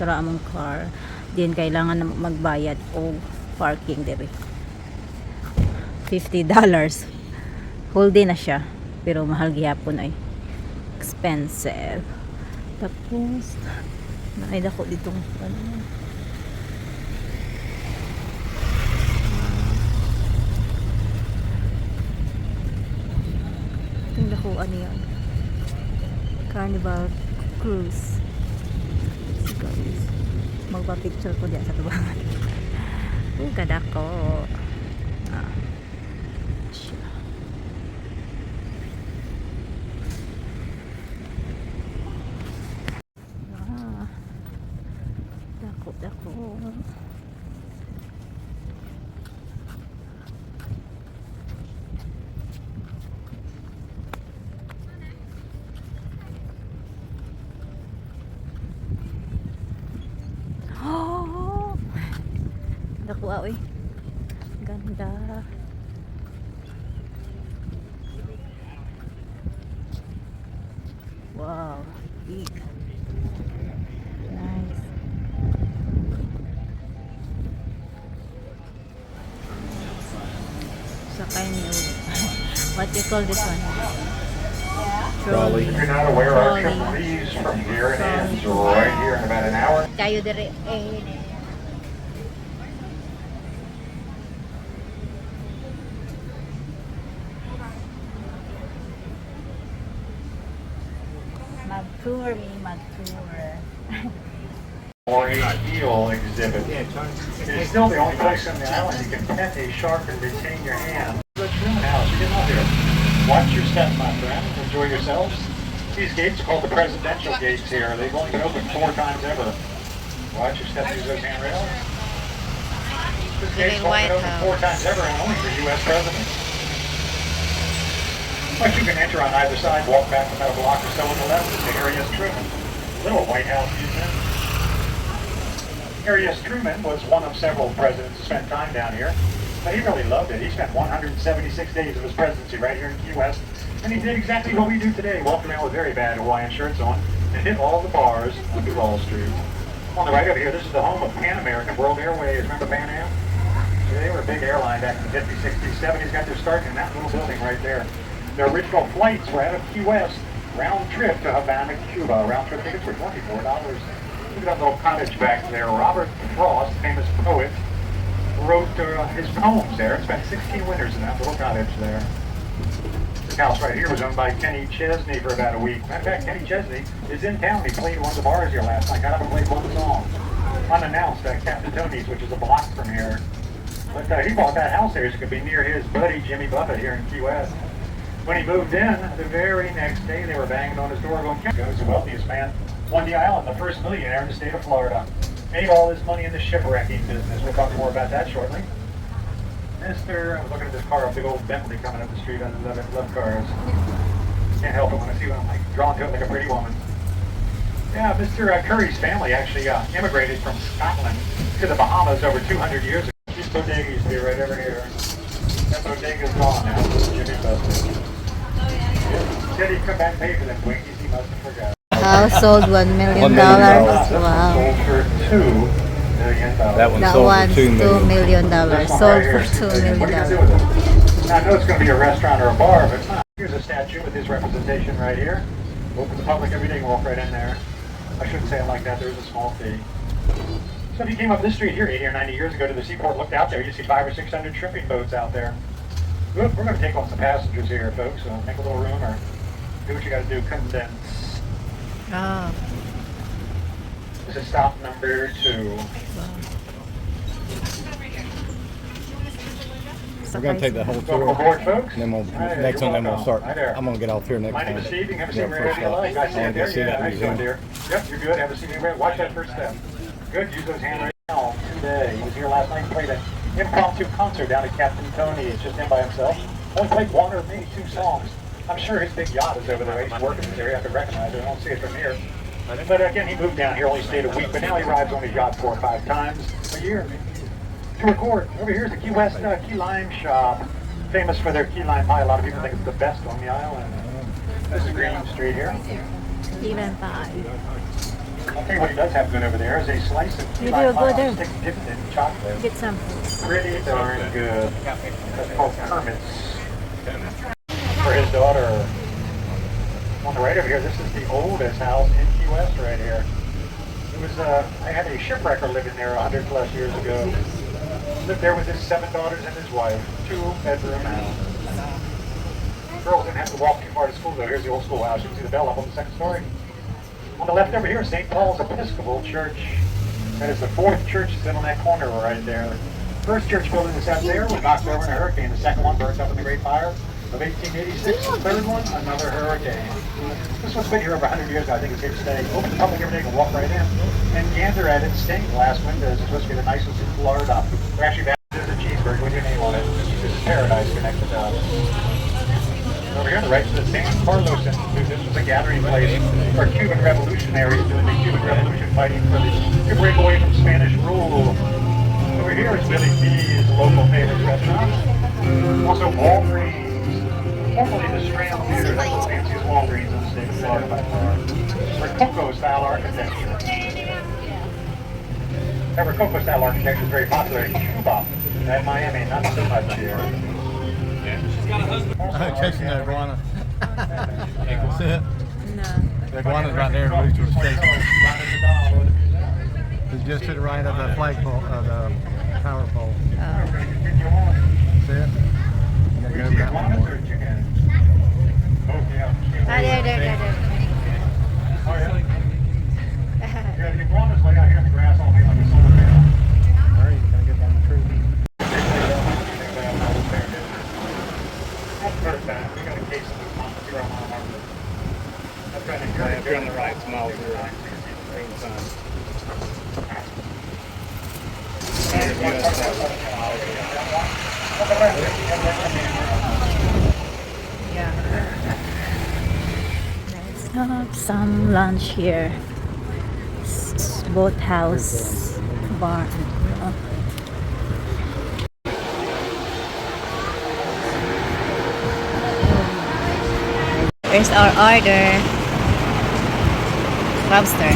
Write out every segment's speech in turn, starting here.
para among car. Din kailangan na magbayad o parking dire. $50. Whole day na siya. Pero mahal gihapon ay. Expensive. Tapos naay dako ditong ano. Itong dako ano yan. Carnival Cruise. Guys, magpa-picture ko diyan sa tubangan. Kadako. Dako. Oh! Dako oy. Ganda. Wow, big. Nice. Sakay niyo. What do you call this one? Trolley. If you're not aware, our trip leaves from here and ends right here in about an hour. Tayo dire mag-tour. Or a eel exhibit. It is still the only place on the island you can pet a shark and retain your hand. Good swimming house. You get out here. Watch your step, my friend. Enjoy yourselves. These gates are called the presidential gates here. They've only been opened 4 times ever. Watch your step. Use those handrails. This gate's only been opened 4 times ever and only for U.S. presidents. But you can enter on either side, walk back about a block or so on the left is the Harry S. Truman. Little White House museum. Harry S. Truman was one of several presidents who spent time down here, but he really loved it. He spent 176 days of his presidency right here in Key West, and he did exactly what we do today, walk around with very bad Hawaiian shirts on, and hit all the bars on Wall Street. On the right over here, this is the home of Pan American World Airways. Remember Pan Am? So they were a big airline back in the 50s, 60s, 70s, got their start in that little building right there. Their original flights were out of Key West, round trip to Havana, Cuba. Round trip tickets were $24. Look at that little cottage back there. Robert Frost, famous poet, wrote his poems there. And spent 16 winters in that little cottage there. This house right here was owned by Kenny Chesney for about a week. Matter of fact, Kenny Chesney is in town. He played one of the bars here last night. Got up and played one song. Unannounced at Captain Tony's, which is a block from here. But he bought that house there so it could be near his buddy Jimmy Buffett here in Key West. When he moved in, the very next day they were banging on his door going, Kenny was the wealthiest man on the island, the first millionaire in the state of Florida. Made all his money in the shipwrecking business. We'll talk more about that shortly. I was looking at this car, a big old Bentley coming up the street. I love cars. Can't help it when I see one. I'm like drawn to it like a pretty woman. Yeah, Mr. Curry's family actually immigrated from Scotland to the Bahamas over 200 years ago. This bodega used to be right over here. That bodega's gone now. Jimmy Buffett. Said he'd come back and pay for them Twinkies. He must have forgot. house sold $1 million. Wow. Sold for $2 million. That one That sold one's for $2 $2 million. million. Sold for $2 million. What are you going to do with it? Now, I know it's going to be a restaurant or a bar, but it's not. Here's a statue with his representation right here. Open to the public every day and walk right in there. I shouldn't say it like that. There's a small fee. So if you came up this street here 80 or 90 years ago to the seaport, looked out there, you see 500 or 600 shipping boats out there. Look, we're going to take on some passengers here, folks. So make a little room or do what you got to do. Condense. Oh. This is stop number 2. We're going to take the whole Welcome tour. aboard, folks. And then we'll, Hey, next you're one, then we'll welcome. start. Hi there. I'm going to get off here next My name time. is Steve. You have a Yeah, seat right first here. off. I see I it wanna go there. see Yeah, that nice museum. one, dear. Yep, you're good. Have a seat right. Watch that first step. Good. Use those handrails. Today. He was here last night and played an impromptu concert down at Captain Tony's, just in by himself. Only played 1 or maybe 2 songs. I'm sure his big yacht is over there. He's working in this area. I could recognize it. I don't see it from here. But again, he moved down here, only stayed a week, but now he rides on his yacht 4 or 5 times a year to record. Over here is the Key West Key Lime Shop, famous for their key lime pie. A lot of people think it's the best on the island. This is Green Street here. Even pie. I'll tell you what he does have good over there is a slice of key You lime do go pie there. stick dipped in chocolate. Get some. Pretty darn good. That's called Kermit's. For his daughter. On the right over here, this is the oldest house in Key West right here. It was, I had a shipwrecker living there 100 plus years ago. Lived there with his 7 daughters and his wife. 2-bedroom house. Girls didn't have to walk too far to school though. Here's the old schoolhouse. You can see the bell up on the 2nd story. On the left over here, St. Paul's Episcopal Church. That is the 4th church that's on that corner right there. First church building that's out there was knocked over in a hurricane. The second one burnt up in the Great Fire of 1886. The third one, another hurricane. This one's been here over 100 years now. I think it's here to stay. Open to public every day, you can walk right in. And gander at its stained glass windows. It's supposed to be the nicest in Florida. We're actually back. There's a cheeseburger with your name on it. This is Paradise connected to us. Over here on the right is the San Carlos Institute. This was a gathering place for Cuban revolutionaries during the Cuban Revolution, fighting for to break away from Spanish rule. Over here is Billy B's local favorite restaurant. Also Walgreens, formerly the Strand Theater, that's the fanciest Walgreens in the state of Florida by far. Rococo-style architecture. That Rococo-style architecture is very popular in Cuba and Miami, not so much here. Chasing the iguana. That's it. No. The iguana's right there. Which was chasing. He's just to the right of the flagpole, the power pole. That's it. You gotta go over that one more. Ah, there. Oh, yeah. Yeah, the iguanas lay out here in the grass all day like a solar panel. Hurry, you gotta get down the tree. That's first time. We got a case of this month. You're on our market. That's right. If you're on the right, it's mile 0. Green sign. Yeah. Let's have some lunch here. Boathouse bar. Here's our order. Lobster.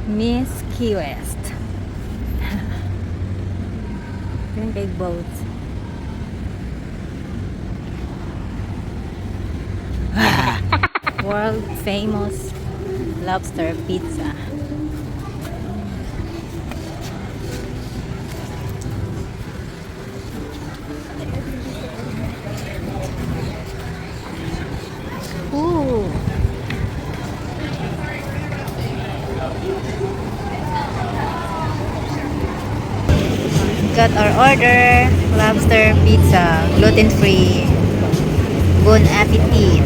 Miss Key West. Yung big boat. World famous lobster pizza. Ooh. Got our order, lobster pizza, gluten-free. Bon appetit.